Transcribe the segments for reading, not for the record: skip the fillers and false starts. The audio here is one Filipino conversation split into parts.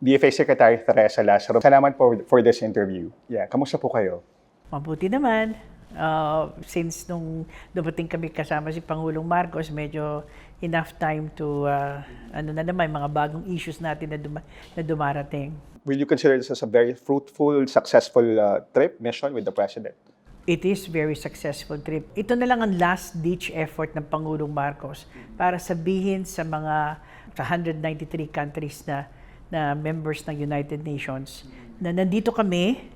DFA Secretary Teresa Lazaro. Salamat for this interview. Yeah, kamusta po kayo? Mabuti naman. Since nung dumating kami kasama si Pangulong Marcos, medyo enough time to, mga bagong issues natin na dumarating. Will you consider this as a very fruitful, successful mission with the President? It is very successful trip. Ito na lang ang last-ditch effort ng Pangulong Marcos para sabihin sa mga 193 countries na members ng United Nations na nandito kami,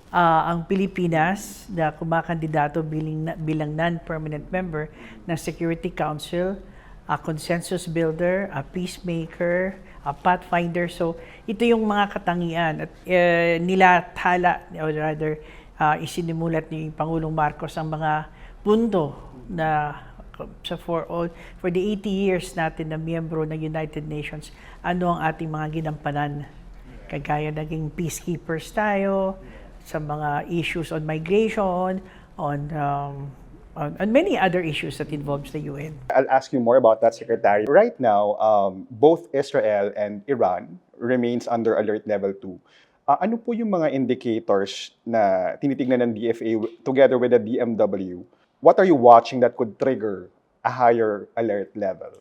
ang Pilipinas na kumakandidato bilang non-permanent member ng Security Council, a consensus builder, a peacemaker, a pathfinder. So ito yung mga katangian at nilathala, or rather isinimulat ni Pangulong Marcos ang mga punto na for the 80 years natin na miyembro ng United Nations, ano ang ating mga ginampanan. Kagaya naging peacekeepers tayo sa mga issues on migration, on many other issues that involves the UN. I'll ask you more about that, Secretary. Right now, both Israel and Iran remains under alert level 2. Ano po yung mga indicators na tinitingnan ng DFA together with the DMW? What are you watching that could trigger a higher alert level?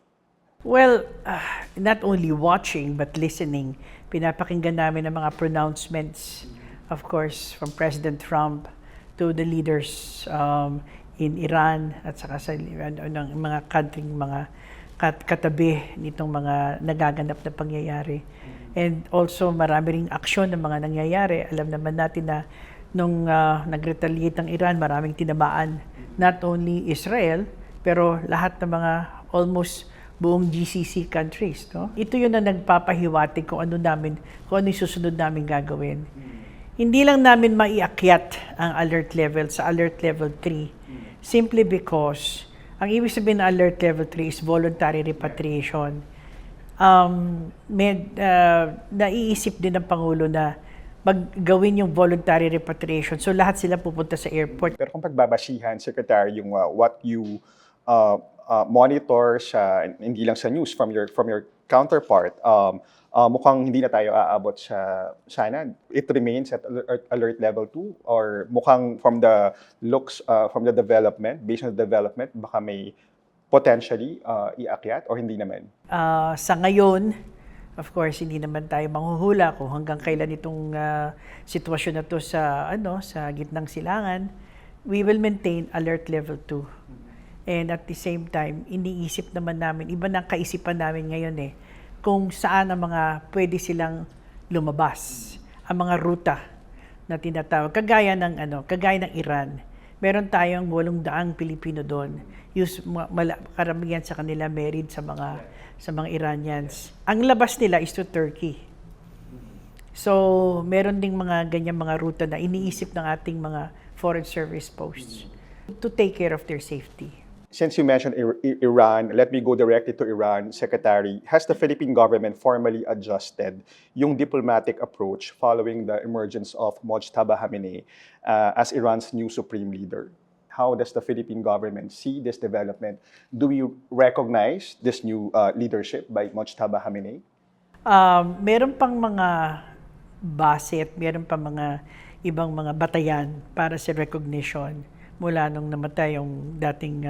Well, not only watching but listening. Pinapakinggan namin ang mga pronouncements, of course, from President Trump to the leaders in Iran at saka sa ng mga country, mga katabi nitong mga nagaganap na pangyayari. And also marami ring aksyon ng mga nangyayari. Alam naman natin na nung nag-retaliate ang Iran, maraming tinamaan. Not only Israel, pero lahat ng mga almost buong GCC countries. No? Ito yun na nagpapahiwatig kung ano yung susunod namin gagawin. Hindi lang namin maiakyat ang alert level sa alert level 3 simply because ang ibig sabihin ng alert level 3 is voluntary repatriation. Naiisip din ng Pangulo na maggawin yung voluntary repatriation. So lahat sila pupunta sa airport. Pero kung pagbabasihan, Secretary, yung what you monitor sa hindi lang sa news from your counterpart, mukhang hindi na tayo aabot sa sana. It remains at alert level 2 or mukhang from the looks from the development, based on the development, baka may potentially iakyat or hindi naman? Sa ngayon, of course, hindi naman tayo manghuhula kung hanggang kailan itong sitwasyon na to sa gitnang silangan. We will maintain alert level 2. And at the same time, iniisip naman namin, iba ng kaisipan namin ngayon kung saan ang mga pwede silang lumabas, ang mga ruta na tinatawag. Kagaya ng Iran. Meron tayong 800 Pilipino doon. Karamihan sa kanila married sa mga Iranians. Ang labas nila is to Turkey. So, meron ding mga ganyang mga ruta na iniisip ng ating mga foreign service posts to take care of their safety. Since you mentioned Iran, let me go directly to Iran, Secretary. Has the Philippine government formally adjusted yung diplomatic approach following the emergence of Mojtaba Khamenei as Iran's new supreme leader? How does the Philippine government see this development? Do we recognize this new leadership by Mojtaba Khamenei? Meron pang mga base at meron pang mga ibang mga batayan para sa recognition mula nung namatay yung dating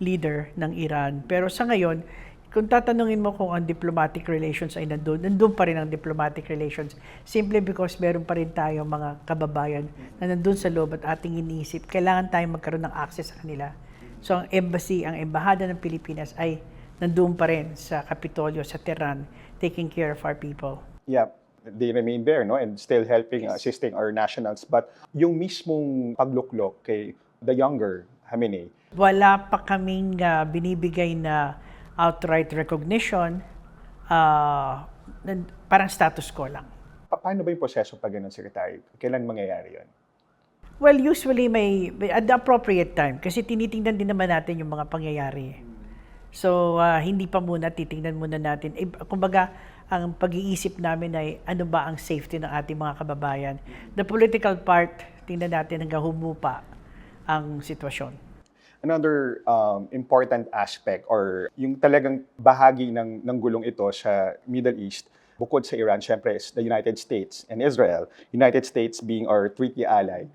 leader ng Iran. Pero sa ngayon, kung tatanungin mo kung ang diplomatic relations ay nandun pa rin ang diplomatic relations simply because meron pa rin tayong mga kababayan na nandun sa loob at ating iniisip, kailangan tayong magkaroon ng access sa kanila. So ang embassy, ang embahada ng Pilipinas ay nandun pa rin sa Kapitolyo, sa Tehran, taking care of our people. Yeah, they remain there, no, and still helping, assisting our nationals. But yung mismong pagluklok kay the younger Khamenei, wala pa kaming binibigay na outright recognition, parang status quo lang. paano ba yung proseso pag ganun, Secretary? Kailan mangyayari yun? Well, usually may at the appropriate time kasi tinitingnan din naman natin yung mga pangyayari. So, hindi pa muna, titingnan muna natin. Kumbaga, ang pag-iisip namin ay ano ba ang safety ng ating mga kababayan. The political part, tingnan natin hanggang humupa ang sitwasyon. Another important aspect or yung talagang bahagi ng gulong ito sa Middle East, bukod sa Iran, syempre is the United States and Israel. United States being our treaty ally.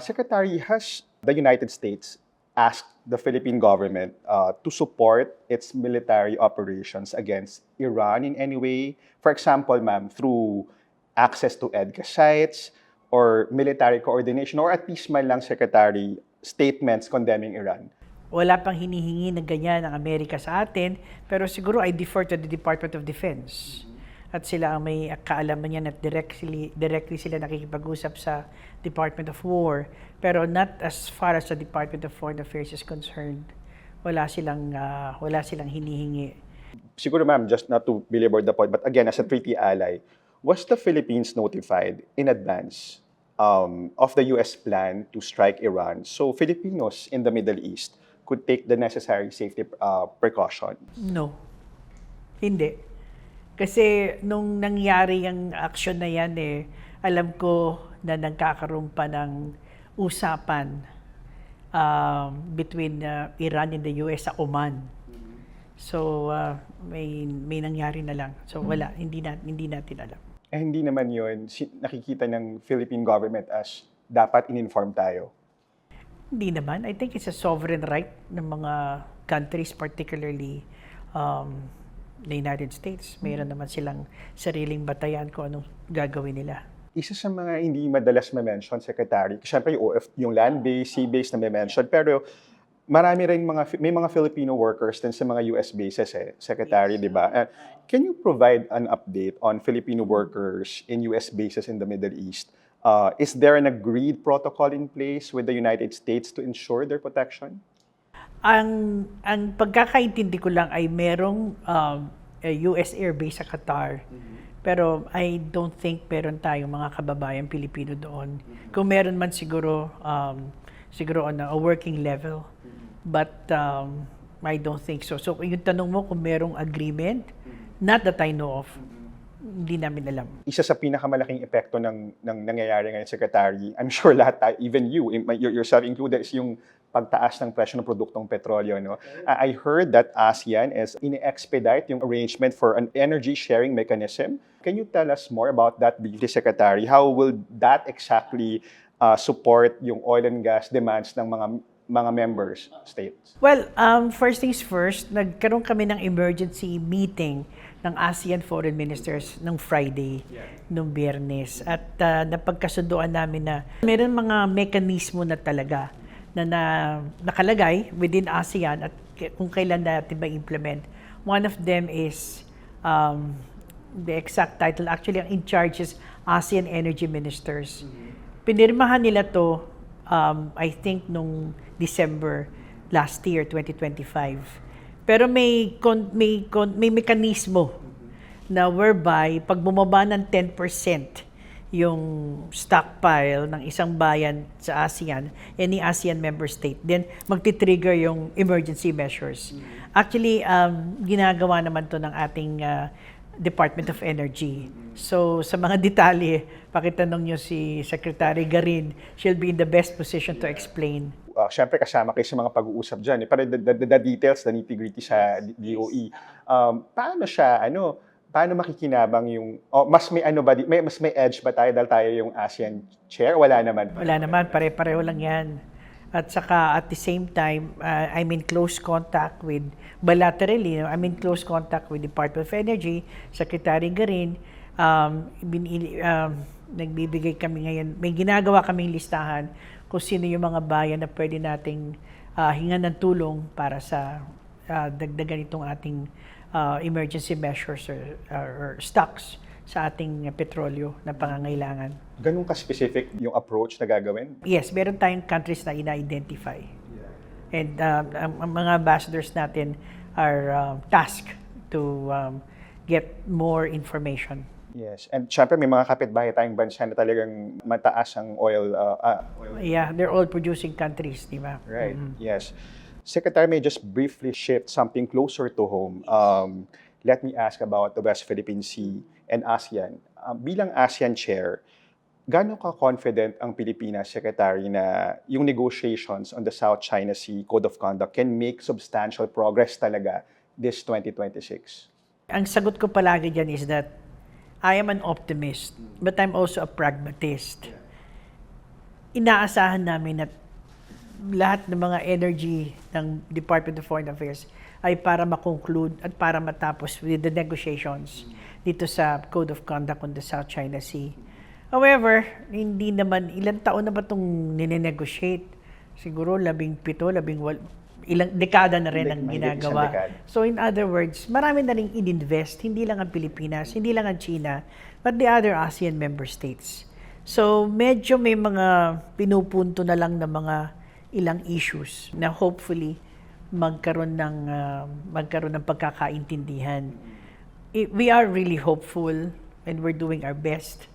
Secretary, has the United States asked the Philippine government to support its military operations against Iran in any way? For example, ma'am, through access to EDCA sites or military coordination or at least man lang, Secretary, statements condemning Iran? Wala pang hinihingi na ganyan ng Amerika sa atin, pero siguro I defer to the Department of Defense. At sila ang may kaalaman niyan at directly sila nakikipag-usap sa Department of War. Pero not as far as the Department of Foreign Affairs is concerned. Wala silang hinihingi. Siguro ma'am, just not to belabor the point, but again, as a treaty ally, was the Philippines notified in advance of the U.S. plan to strike Iran so Filipinos in the Middle East could take the necessary safety precautions? No. Hindi. Kasi nung nangyari yung action na yan, alam ko na nagkakaroon pa ng usapan between Iran and the US sa Oman. So, may nangyari na lang. So, wala. Hindi natin alam. Hindi naman yun nakikita ng Philippine government as dapat in-inform tayo. Hindi naman. I think it's a sovereign right ng mga countries, particularly the United States. Mayroon naman silang sariling batayan kung anong gagawin nila. Isa sa mga hindi madalas ma-mention, Secretary, siyempre yung land-based, sea-based na ma-mention, pero marami rin may mga Filipino workers din sa mga US bases, Secretary, di ba? Can you provide an update on Filipino workers in US bases in the Middle East? Is there an agreed protocol in place with the United States to ensure their protection? Ang pagkakaintindi ko lang ay merong US Air Base sa Qatar. Pero I don't think meron tayong mga kababayan Pilipino doon. Kung meron man siguro on a working level. But I don't think so. So yung tanong mo kung merong agreement, not that I know of, hindi namin alam. Isa sa pinakamalaking epekto ng nangyayari ngayon, Secretary, I'm sure lahat tayo, even you, yourself included, is yung pagtaas ng presyo ng produktong petrolyo. No? I heard that ASEAN is in-expedite yung arrangement for an energy sharing mechanism. Can you tell us more about that briefly, Secretary? How will that exactly support yung oil and gas demands ng mga members states? Well, first things first, nagkaroon kami ng emergency meeting ng ASEAN Foreign Ministers nung Friday, nung Biyernes. At napagkasunduan namin na meron mga mekanismo na talaga na nakalagay within ASEAN at kung kailan natin ba implement. One of them is the exact title, actually ang in charge is ASEAN Energy Ministers. Pinirmahan nila to, I think, nung December last year, 2025. Pero may mekanismo na whereby pag bumaba ng 10% yung stockpile ng isang bayan sa ASEAN, any ASEAN member state, then magti-trigger yung emergency measures. Actually, ginagawa naman to ng ating Department of Energy. So, sa mga detalye, pakitanong nyo si Secretary Garin, she'll be in the best position to explain. Siyempre kasama kayo sa mga pag-uusap dyan. Pero the details, the nitty-gritty sa DOE, paano makikinabang yung, mas may edge ba tayo dahil tayo yung ASEAN chair? Wala naman. Wala naman, pare-pareho lang yan. At saka at the same time, I'm in close contact with, bilaterally, I'm in close contact with Department of Energy, Secretary Garin. Nagbibigay kami ngayon, may ginagawa kaming listahan kung sino yung mga bayan na pwede nating hingan ng tulong para sa dagdagan itong ating emergency measures or stocks sa ating petrolyo na pangangailangan. Ganun ka-specific yung approach na gagawin? Yes, meron tayong countries na ina-identify. And ang mga ambassadors natin are tasked to get more information. Yes. And syempre may mga kapitbahay tayong bansa na talagang mataas ang oil. Yeah, they're all producing countries, di ba? Right, yes. Secretary, may just briefly shift something closer to home. Let me ask about the West Philippine Sea and ASEAN. Bilang ASEAN chair, gaano ka-confident ang Pilipinas, Secretary, na yung negotiations on the South China Sea Code of Conduct can make substantial progress talaga this 2026? Ang sagot ko palagi dyan is that I am an optimist, but I'm also a pragmatist. Inaasahan namin na lahat ng mga energy ng Department of Foreign Affairs ay para makonclude at para matapos with the negotiations dito sa Code of Conduct on the South China Sea. However, hindi naman, ilang taon na ba itong ninenegotiate? Siguro 17, 18, ilang dekada na rin ang Mahigit isang ginagawa. dekada. So in other words, marami na rin ininvest, hindi lang ang Pilipinas, hindi lang ang China, but the other ASEAN member states. So medyo may mga pinupunto na lang na mga ilang issues na hopefully magkaroon ng pagkakaintindihan. We are really hopeful and we're doing our best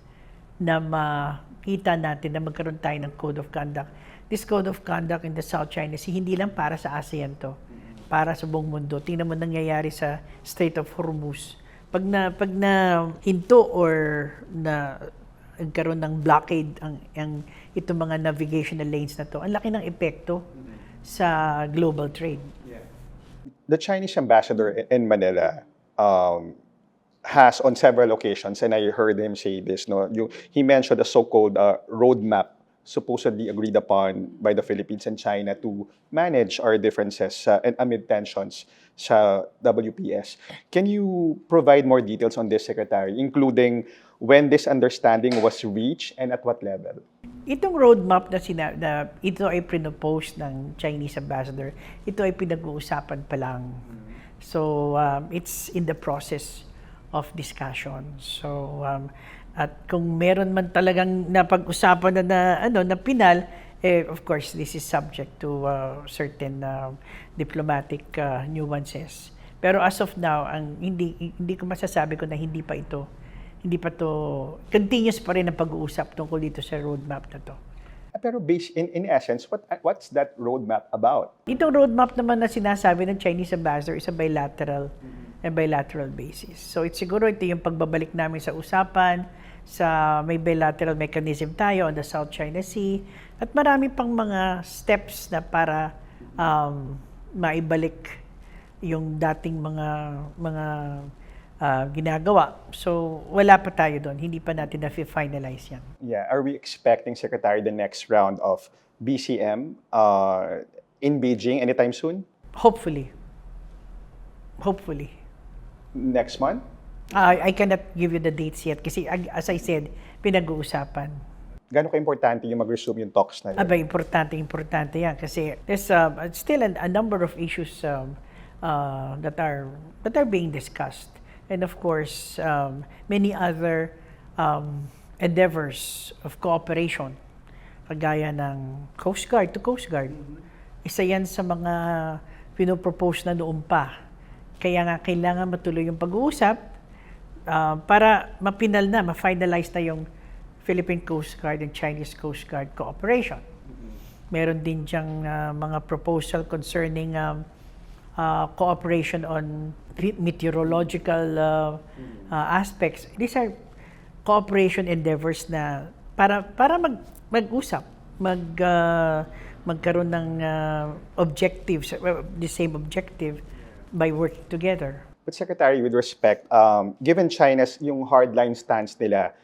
na makita natin na magkaroon tayo ng Code of Conduct. This Code of Conduct in the South China Sea, hindi lang para sa ASEAN to, para sa buong mundo. Tingnan mo nangyayari sa Strait of Hormuz. Pag na hinto or na nagkaroon ng blockade ang itong mga navigational lanes na to, ang laki ng epekto sa global trade. The Chinese ambassador in Manila has on several occasions, and I heard him say this, no, he mentioned a so-called roadmap supposedly agreed upon by the Philippines and China to manage our differences and amid tensions sa WPS. Can you provide more details on this, Secretary, including when this understanding was reached and at what level? Itong roadmap na ito ay pinopose ng Chinese ambassador, ito ay pinag-uusapan pa lang. So, it's in the process of discussion. So, at kung meron man talagang napag-usapan na pinal, of course, this is subject to certain diplomatic nuances. Pero as of now, hindi ko masasabi ko na hindi pa to continuous pa rin ang pag-uusap tungkol dito sa roadmap na to. Pero in essence, what's that roadmap about? Itong roadmap naman na sinasabi ng Chinese ambassador is a bilateral basis. So siguro ito yung pagbabalik namin sa usapan, sa may bilateral mechanism tayo on the South China Sea, at marami pang mga steps na para maibalik yung dating mga ginagawa. So wala pa tayo doon, hindi pa natin na-finalize yan. Yeah, are we expecting, Secretary, the next round of BCM in Beijing anytime soon? Hopefully. Next month? I cannot give you the dates yet kasi as I said, pinag-uusapan. Gano'n ka-importante yung mag-resume yung talks na yun? Aba, importante yan kasi there's still a number of issues that are being discussed. And of course, many other endeavors of cooperation, kagaya ng Coast Guard to Coast Guard. Isa yan sa mga pinopropose na noon pa. Kaya nga kailangan matuloy yung pag-uusap para ma-finalize na yung Philippine Coast Guard and Chinese Coast Guard cooperation. Meron din diyang mga proposal concerning cooperation on meteorological aspects. These are cooperation endeavors na para mag-usap, magkaroon ng objectives, the same objective by working together. But Secretary, with respect, given China's yung hardline stance nila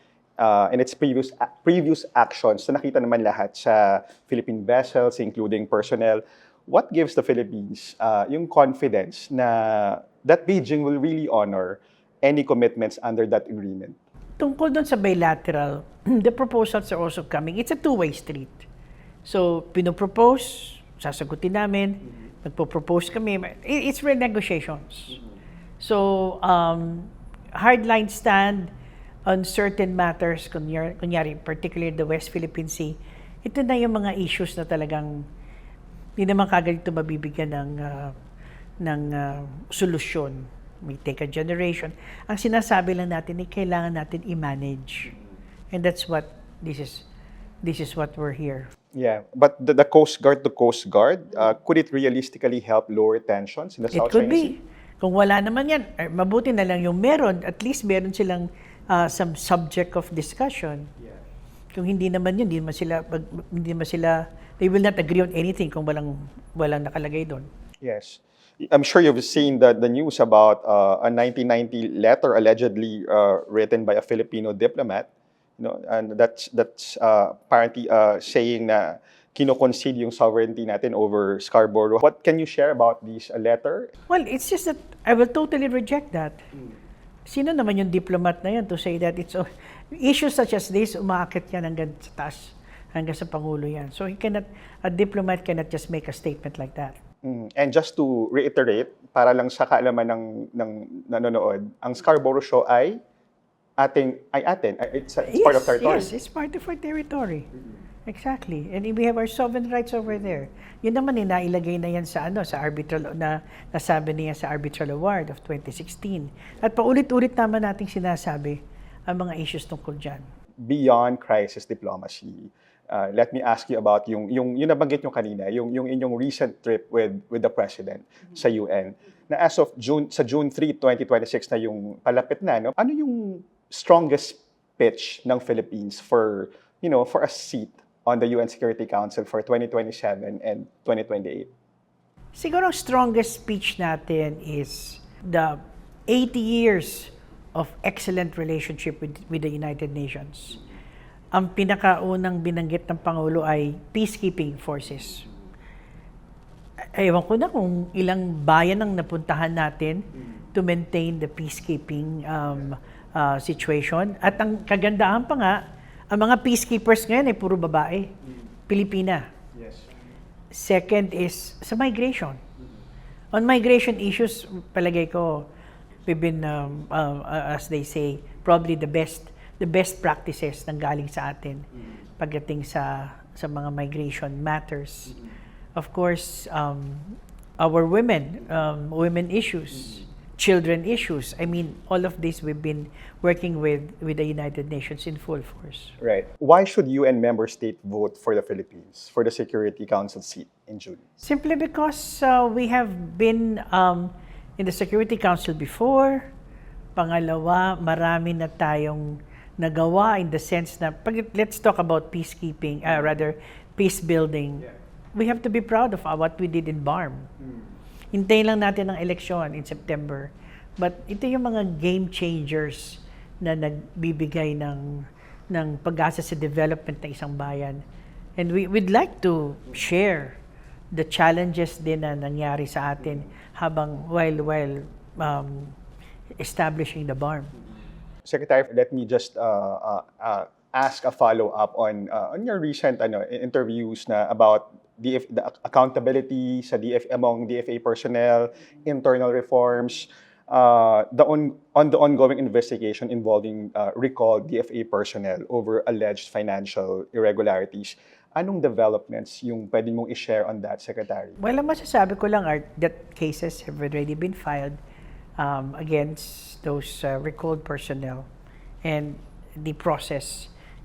and its previous actions na nakita naman lahat sa Philippine vessels, including personnel, what gives the Philippines yung confidence na that Beijing will really honor any commitments under that agreement? Tungkol doon sa bilateral, the proposals are also coming. It's a two-way street. So, pinopropose, sasagutin namin, nagpo-propose kami. It's renegotiations. So, hardline stand on certain matters, kunyari, particularly the West Philippine Sea, ito na yung mga issues na talagang hindi naman kagad ito mabibigyan ng solusyon. May take a generation. Ang sinasabi lang natin ay kailangan natin i-manage. And that's what this is what we're here. Yeah, but the Coast Guard to Coast Guard, could it realistically help lower tensions in the South It could China Sea? be. Kung wala naman yan, mabuti na lang yung meron. At least meron silang some subject of discussion. Yeah. Kung hindi naman yun, hindi naman sila, they will not agree on anything kung walang nakalagay doon. Yes. I'm sure you've seen the news about a 1990 letter allegedly written by a Filipino diplomat, and that's apparently saying na kino-concede yung sovereignty natin over Scarborough. What can you share about this letter? Well, it's just that I will totally reject that. Sino naman yung diplomat na yan to say that it's issues such as this, umaakit yan hanggang sa taas, hanggang sa Pangulo yan. So a diplomat cannot just make a statement like that. And just to reiterate, para lang sa kaalaman ng nanonood, ang Scarborough Shoal ay atin. It's part of territory. Yes, it's part of our territory. Exactly. And we have our sovereign rights over there. Yun naman nailagay na yan sa sa arbitral na nasabi niya sa Arbitral Award of 2016. At paulit-ulit naman nating sinasabi ang mga issues tungkol diyan. Beyond crisis diplomacy, let me ask you about yung nabanggit nyo kanina, yung inyong recent trip with the president sa UN. Na as of June 3, 2026 na yung palapit na, no? Ano yung strongest pitch ng Philippines for a seat on the UN Security Council for 2027 and 2028? Siguro ang strongest speech natin is the 80 years of excellent relationship with the United Nations. Ang pinakaunang binanggit ng Pangulo ay peacekeeping forces. Ewan ko na kung ilang bayan ang napuntahan natin to maintain the peacekeeping situation. At ang kagandahan pa nga, ang mga peacekeepers ngayon ay puro babae. Pilipina. Yes. Second is sa migration. On migration issues, palagay ko, we've been, as they say, probably the best practices nang galing sa atin pagdating sa mga migration matters. Of course, our women issues, children issues. I mean, all of this we've been working with the United Nations in full force. Right. Why should UN member state vote for the Philippines for the Security Council seat in June? Simply because we have been in the Security Council before. Pangalawa, marami na tayong nagawa in the sense na, let's talk about peacekeeping, peace building. Yeah. We have to be proud of what we did in BARM. Hintayin lang natin ang eleksyon in September. But ito yung mga game changers na nagbibigay ng pag-asa sa development ng isang bayan. And we'd like to share the challenges din na nangyari sa atin while establishing the BARM. Secretary, let me just ask a follow-up on your recent interviews na about the accountability sa among DFA personnel, internal reforms, on the ongoing investigation involving recalled DFA personnel over alleged financial irregularities. Anong developments yung pwede mong i-share on that, Secretary? Well, ang masasabi ko lang are that cases have already been filed against those recalled personnel, and the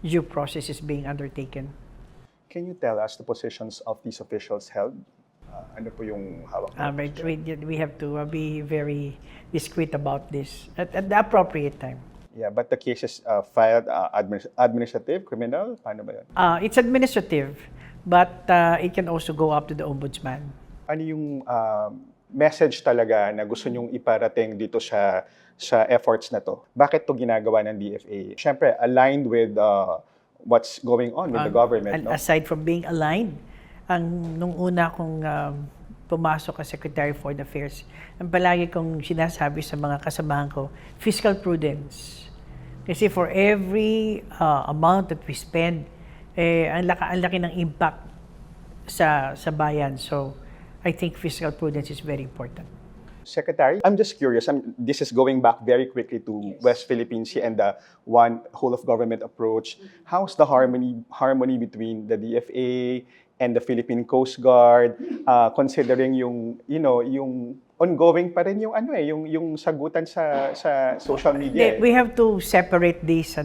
due process is being undertaken. Can you tell us the positions of these officials held? Ano po yung hawak? We have to be very discreet about this at the appropriate time. Yeah, but the case is filed administrative, criminal? Paano ba yun? It's administrative, but it can also go up to the ombudsman. Ano yung message talaga na gusto nyong iparating dito sa efforts na to? Bakit to ginagawa ng DFA? Siyempre, aligned with what's going on with the government, no? Aside from being aligned, nung una kong pumasok as Secretary for Foreign Affairs, ang palagi kong sinasabi sa mga kasamahan ko, fiscal prudence. Kasi for every amount that we spend, ang laki ng impact sa bayan. So, I think fiscal prudence is very important. Secretary, I'm just curious. This is going back very quickly to West Philippine Sea and the one whole of government approach. How's the harmony between the DFA and the Philippine Coast Guard, considering yung ongoing pa rin yung sagutan sa social media? We have to separate these,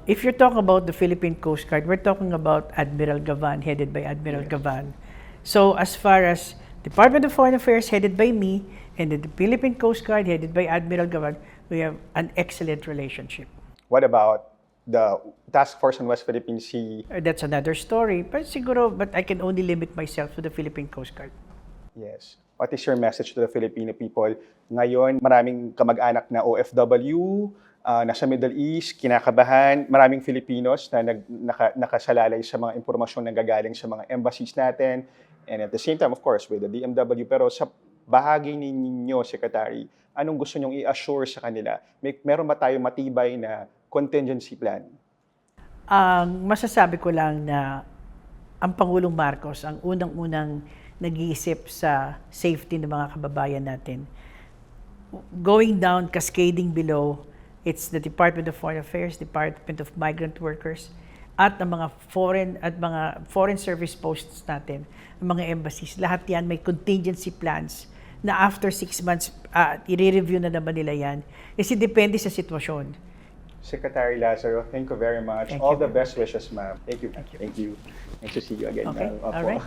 if you're talking about the Philippine Coast Guard, we're talking about Admiral Gavan, headed by Admiral Gavan. So as far as Department of Foreign Affairs headed by me and the Philippine Coast Guard headed by Admiral Gavan, we have an excellent relationship. What about the Task Force on West Philippine Sea? That's another story. But I can only limit myself to the Philippine Coast Guard. Yes. What is your message to the Filipino people? Ngayon, maraming kamag-anak na OFW, nasa Middle East, kinakabahan, maraming Filipinos na nakasalalay sa mga impormasyon na gagaling sa mga embassies natin, and at the same time, of course, with the DMW. Pero sa bahagi ninyo, Secretary, anong gusto nyong i-assure sa kanila? Meron ba tayong matibay na contingency plan? Ang masasabi ko lang na ang Pangulong Marcos ang unang-unang nag-iisip sa safety ng mga kababayan natin. Going down, cascading below, it's the Department of Foreign Affairs, Department of Migrant Workers, at ang mga foreign service posts natin, ang mga embassies. Lahat yan may contingency plans na after 6 months, i-review na naman nila yan. Kasi depende sa sitwasyon. Secretary Lazaro, thank you very much. Thank All you the very best wishes, ma'am. Thank you. Thank you. Nice to see you again, Okay, ma'am. Opo. all right.